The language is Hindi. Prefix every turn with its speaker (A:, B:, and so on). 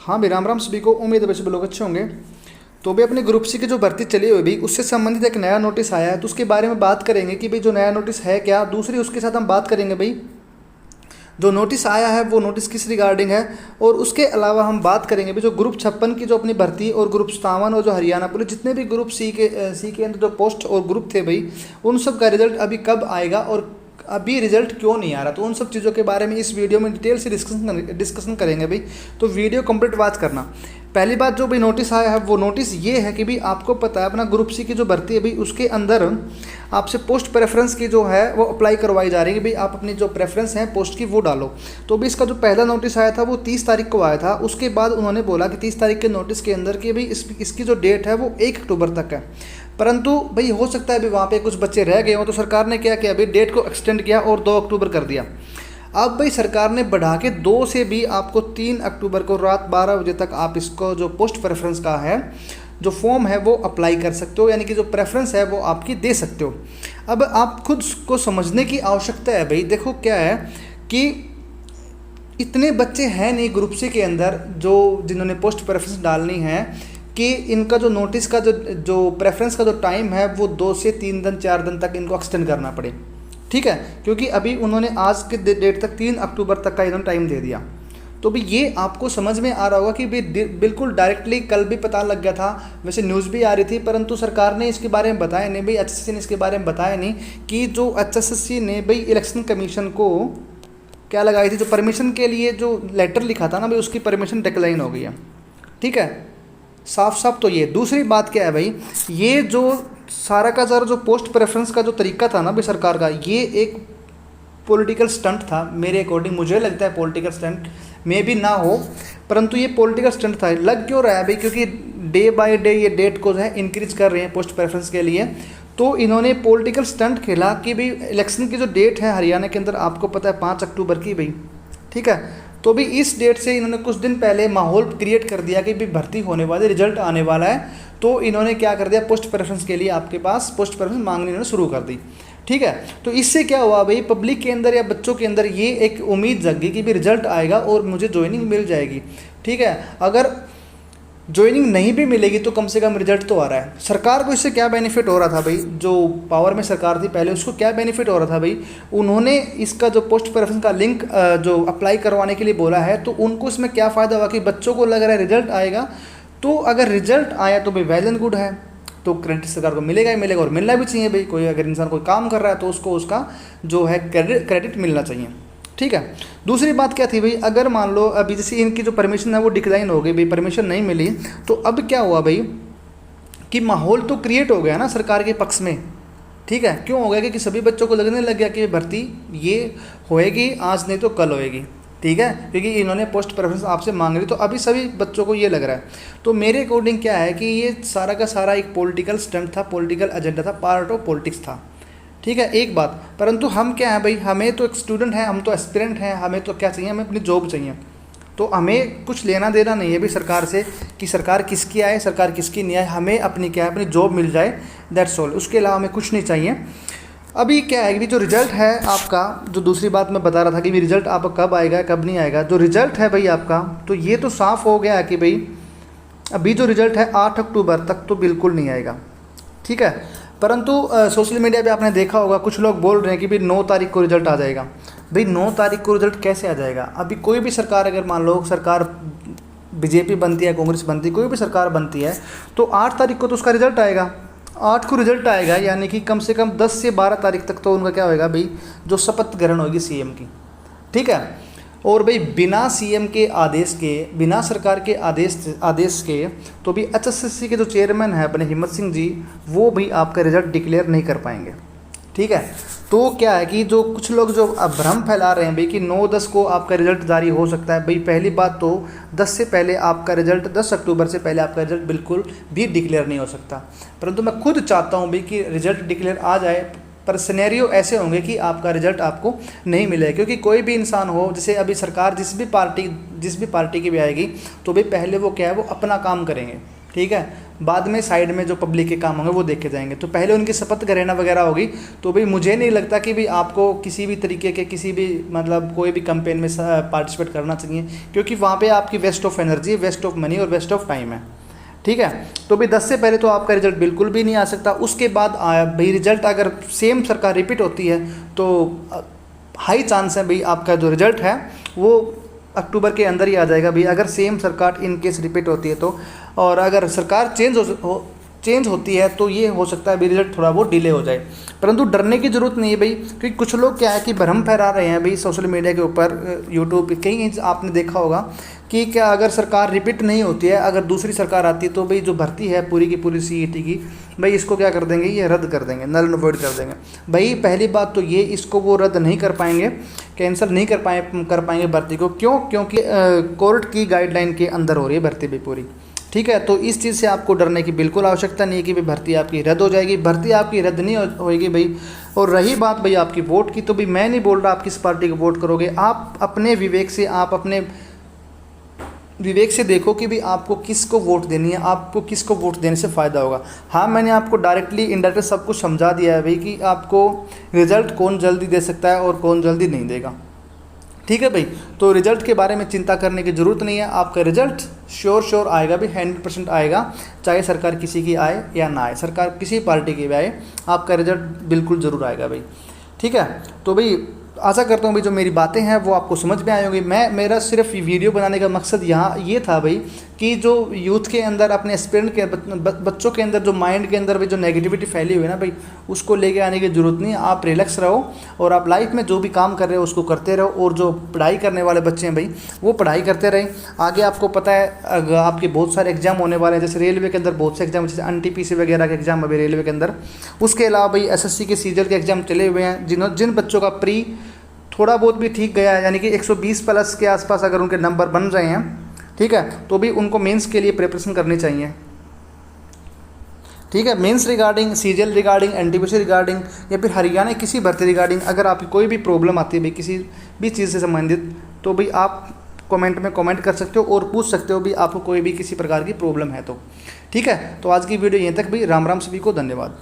A: हाँ भाई, राम राम सभी को। उम्मीद है वैसे भी लोग अच्छे होंगे। तो भी अपने ग्रुप सी की जो भर्ती चली हुई भी, उससे संबंधित एक नया नोटिस आया है, तो उसके बारे में बात करेंगे कि भाई जो नया नोटिस है क्या। दूसरी उसके साथ हम बात करेंगे भाई जो नोटिस आया है वो नोटिस किस रिगार्डिंग है। और उसके अलावा हम बात करेंगे भी जो ग्रुप 56 की जो अपनी भर्ती और ग्रुप 57 और जो हरियाणा पुलिस जितने भी ग्रुप सी के अंदर जो पोस्ट और ग्रुप थे भाई, उन सब का रिजल्ट अभी कब आएगा और अभी रिजल्ट क्यों नहीं आ रहा। तो उन सब चीज़ों के बारे में इस वीडियो में डिटेल से डिस्कशन करेंगे भाई। तो वीडियो कंप्लीट वॉच करना। पहली बात जो भाई नोटिस आया है वो नोटिस ये है कि भाई आपको पता है अपना ग्रुप सी की जो भर्ती है भाई, उसके अंदर आपसे पोस्ट प्रेफरेंस की जो है वो अप्लाई करवाई जा रही है। भाई आप अपनी जो प्रेफरेंस है पोस्ट की वो डालो। तो भाई इसका जो पहला नोटिस आया था वो 30 तारीख को आया था। उसके बाद उन्होंने बोला कि 30 तारीख के नोटिस के अंदर कि भाई इसकी जो डेट है वो 1 अक्टूबर तक है। परंतु भाई हो सकता है अभी वहाँ पे कुछ बच्चे रह गए हों, तो सरकार ने क्या किया भाई, डेट को एक्सटेंड किया और 2 अक्टूबर कर दिया। अब भाई सरकार ने बढ़ा के 2 से भी आपको 3 अक्टूबर को रात 12 बजे तक आप इसको जो पोस्ट प्रेफरेंस का है जो फॉर्म है वो अप्लाई कर सकते हो, यानी कि जो प्रेफरेंस है वो आपकी दे सकते हो। अब आप खुद को समझने की आवश्यकता है भाई। देखो क्या है कि इतने बच्चे हैं नहीं ग्रुप सी के अंदर जो जिन्होंने पोस्ट प्रेफरेंस डालनी है कि इनका जो नोटिस का जो प्रेफरेंस का जो टाइम है वो 2 से 3 दिन 4 दिन तक इनको एक्सटेंड करना पड़े। ठीक है, क्योंकि अभी उन्होंने आज के डेट तक 3 अक्टूबर तक का इन्होंने टाइम दे दिया। तो भी ये आपको समझ में आ रहा होगा कि भाई बिल्कुल डायरेक्टली कल भी पता लग गया था, वैसे न्यूज़ भी आ रही थी, परंतु सरकार ने इसके बारे में बताया नहीं भाई, HSSC ने इसके बारे में बताया नहीं कि जो HSSC ने भाई इलेक्शन कमीशन को क्या लगाई थी, जो परमिशन के लिए जो लेटर लिखा था ना भाई, उसकी परमिशन डिक्लाइन हो गई है। ठीक है, साफ साफ तो ये। दूसरी बात क्या है भाई, ये जो सारा का सारा जो पोस्ट प्रेफरेंस का जो तरीका था ना भाई सरकार का, ये एक पॉलिटिकल स्टंट था मेरे अकॉर्डिंग। मुझे लगता है पॉलिटिकल स्टंट में भी ना हो, परंतु ये पॉलिटिकल स्टंट था। लग क्यों रहा है भाई, क्योंकि डे बाय डे ये डेट को जो है इंक्रीज कर रहे हैं पोस्ट प्रेफरेंस के लिए। तो इन्होंने पॉलिटिकल स्टंट खेला कि भाई इलेक्शन की जो डेट है हरियाणा के अंदर आपको पता है 5 अक्टूबर की भाई। ठीक है, तो भी इस डेट से इन्होंने कुछ दिन पहले माहौल क्रिएट कर दिया कि भाई भर्ती होने वाली, रिजल्ट आने वाला है। तो इन्होंने क्या कर दिया, पोस्ट प्रेफरेंस के लिए आपके पास पोस्ट प्रेफरेंस मांगनी इन्होंने शुरू कर दी। ठीक है, तो इससे क्या हुआ भाई, पब्लिक के अंदर या बच्चों के अंदर ये एक उम्मीद जग गई कि भाई रिजल्ट आएगा और मुझे ज्वाइनिंग मिल जाएगी। ठीक है, अगर ज्वाइनिंग नहीं भी मिलेगी तो कम से कम रिजल्ट तो आ रहा है। सरकार को इससे क्या बेनिफिट हो रहा था भाई, जो पावर में सरकार थी पहले उसको क्या बेनिफिट हो रहा था भाई, उन्होंने इसका जो पोस्ट प्रेफरेंस का लिंक जो अप्लाई करवाने के लिए बोला है, तो उनको इसमें क्या फ़ायदा हुआ कि बच्चों को लग रहा है रिजल्ट आएगा। तो अगर रिजल्ट आया तो भाई वेल एंड गुड है, तो क्रेडिट सरकार को मिलेगा ही मिलेगा, और मिलना भी चाहिए भाई। कोई अगर इंसान कोई काम कर रहा है तो उसको उसका जो है क्रेडिट मिलना चाहिए। ठीक है, दूसरी बात क्या थी भाई, अगर मान लो अभी जैसे इनकी जो परमिशन है वो डिक्लाइन हो गई भाई, परमिशन नहीं मिली, तो अब क्या हुआ भाई कि माहौल तो क्रिएट हो गया ना सरकार के पक्ष में। ठीक है, क्यों हो गया कि सभी बच्चों को लगने लग गया कि भर्ती ये होएगी, आज नहीं तो कल होएगी। ठीक है, क्योंकि इन्होंने पोस्ट प्रेफरेंस आपसे मांग रही, तो अभी सभी बच्चों को ये लग रहा है। तो मेरे अकॉर्डिंग क्या है कि ये सारा का सारा एक पॉलिटिकल स्टंट था, पॉलिटिकल एजेंडा था, पार्ट ऑफ पॉलिटिक्स था। ठीक है, एक बात। परंतु हम क्या है भाई, हमें तो एक स्टूडेंट हैं, हम तो एस्पिरेंट हैं, हमें तो क्या चाहिए, हमें अपनी जॉब चाहिए। तो हमें कुछ लेना देना नहीं है भाई सरकार से कि सरकार किसकी आए सरकार किसकी नहीं आए, हमें अपनी क्या है अपनी जॉब मिल जाए, दैट्स ऑल। उसके अलावा हमें कुछ नहीं चाहिए। अभी क्या है कि जो रिज़ल्ट है आपका, जो दूसरी बात मैं बता रहा था कि भाई रिज़ल्ट आपका कब आएगा कब नहीं आएगा, जो रिज़ल्ट है भाई आपका, तो ये तो साफ़ हो गया है कि भाई अभी जो रिज़ल्ट है 8 अक्टूबर तक तो बिल्कुल नहीं आएगा। ठीक है, परंतु सोशल मीडिया पे आपने देखा होगा कुछ लोग बोल रहे हैं कि भाई 9 तारीख को रिज़ल्ट आ जाएगा। भाई 9 तारीख को रिज़ल्ट कैसे आ जाएगा। अभी कोई भी सरकार, अगर मान लो सरकार बीजेपी बनती है, कांग्रेस बनती है, कोई भी सरकार बनती है, तो 8 तारीख को तो उसका रिज़ल्ट आएगा। 8 को रिज़ल्ट आएगा, यानी कि कम से कम 10 से 12 तारीख तक तो उनका क्या होएगा भाई, जो शपथ ग्रहण होगी सीएम की। ठीक है, और भाई बिना सीएम के आदेश के, बिना सरकार के आदेश के, तो भी HSSC के जो चेयरमैन हैं अपने हिम्मत सिंह जी, वो भी आपका रिजल्ट डिक्लेयर नहीं कर पाएंगे। ठीक है, तो क्या है कि जो कुछ लोग जो भ्रम फैला रहे हैं भाई कि 9-10 को आपका रिजल्ट जारी हो सकता है, भाई पहली बात तो 10 से पहले आपका रिजल्ट, 10 अक्टूबर से पहले आपका रिजल्ट बिल्कुल भी डिक्लेयर नहीं हो सकता। परंतु मैं खुद चाहता हूँ भाई कि रिजल्ट डिक्लेयर आ जाए, पर सिनेरियो ऐसे होंगे कि आपका रिजल्ट आपको नहीं मिलेगा। क्योंकि कोई भी इंसान हो, जैसे अभी सरकार जिस भी पार्टी की भी आएगी, तो भाई पहले वो क्या है वो अपना काम करेंगे। ठीक है। बाद में साइड में जो पब्लिक के काम होंगे वो देखे जाएंगे। तो पहले उनकी शपथ ग्रहण वगैरह होगी। तो भाई मुझे नहीं लगता कि भाई आपको किसी भी तरीके के किसी भी मतलब कोई भी कैंपेन में पार्टिसिपेट करना चाहिए, क्योंकि वहाँ पे आपकी waste of energy, waste of money और वेस्ट ऑफ टाइम है। ठीक है। तो भाई 10 से पहले तो आपका रिजल्ट बिल्कुल भी नहीं आ सकता। उसके बाद भाई रिजल्ट अगर सेम सरकार रिपीट होती है तो हाई चांस है भाई आपका जो रिजल्ट है वो अक्टूबर के अंदर ही आ जाएगा भाई, अगर सेम सरकार इन केस रिपीट होती है तो। और अगर सरकार चेंज होती है तो ये हो सकता है भाई रिजल्ट थोड़ा बहुत डिले हो जाए, परंतु डरने की ज़रूरत नहीं है भाई, क्योंकि कुछ लोग क्या है कि भ्रम फैला रहे हैं भाई सोशल मीडिया के ऊपर, यूट्यूब पे कहीं आपने देखा होगा कि क्या अगर सरकार रिपीट नहीं होती है, अगर दूसरी सरकार आती है तो भाई जो भर्ती है पूरी की पूरी सीईटी की, भाई इसको क्या कर देंगे, ये रद्द कर देंगे, नल एंड वॉइड कर देंगे। भाई पहली बात तो ये इसको वो रद्द नहीं कर पाएंगे, कैंसिल नहीं कर पाएंगे भर्ती को। क्यों? क्योंकि कोर्ट की गाइडलाइन के अंदर हो रही है भर्ती भी पूरी। ठीक है। तो इस चीज़ से आपको डरने की बिल्कुल आवश्यकता नहीं है कि भाई भर्ती आपकी रद्द हो जाएगी, भर्ती आपकी रद्द नहीं होएगी भाई। और रही बात भाई आपकी वोट की, तो भाई मैं नहीं बोल रहा आप किस पार्टी को वोट करोगे, आप अपने विवेक से, आप अपने विवेक से देखो कि भाई आपको किसको वोट देनी है, आपको किसको वोट देने से फ़ायदा होगा। हाँ, मैंने आपको डायरेक्टली इनडायरेक्टली सब कुछ समझा दिया है भाई कि आपको रिज़ल्ट कौन जल्दी दे सकता है और कौन जल्दी नहीं देगा। ठीक है भाई। तो रिज़ल्ट के बारे में चिंता करने की ज़रूरत नहीं है, आपका रिज़ल्ट श्योर आएगा भाई, 100% आएगा, चाहे सरकार किसी की आए या ना आए, सरकार किसी पार्टी की भी आए, आपका रिज़ल्ट बिल्कुल ज़रूर आएगा भाई। ठीक है। तो भाई आशा करता हूँ भाई जो मेरी बातें हैं वो आपको समझ में आई होंगी। मेरा सिर्फ वीडियो बनाने का मकसद यहाँ ये था भाई कि जो यूथ के अंदर, अपने एस्पिरेंट के बच्चों के अंदर जो माइंड के अंदर भाई जो नेगेटिविटी फैली हुई है ना भाई, उसको लेके आने की ज़रूरत नहीं है। आप रिलैक्स रहो और आप लाइफ में जो भी काम कर रहे हो उसको करते रहो, और जो पढ़ाई करने वाले बच्चे हैं भाई वो पढ़ाई करते रहें। आगे आपको पता है आपके बहुत सारे एग्जाम होने वाले हैं, जैसे रेलवे के अंदर बहुत से एग्जाम, जैसे NTPC वगैरह के एग्जाम अभी रेलवे के अंदर। उसके अलावा भाई SSC के सीजल के एग्जाम चले हुए हैं। जिन बच्चों का प्री थोड़ा बहुत भी ठीक गया है, यानी कि 120 प्लस के आसपास अगर उनके नंबर बन रहे हैं, ठीक है, तो भी उनको मेंस के लिए प्रिपरेशन करनी चाहिए। ठीक है। Mains regarding, CGL regarding, NTPC regarding, या फिर हरियाणा किसी भर्ती रिगार्डिंग अगर आपकी कोई भी प्रॉब्लम आती है भाई किसी भी चीज़ से संबंधित, तो भाई आप कमेंट में कमेंट कर सकते हो और पूछ सकते हो भी आपको कोई भी किसी प्रकार की प्रॉब्लम है तो। ठीक है। तो आज की वीडियो यहीं तक भाई। राम राम, सभी को धन्यवाद।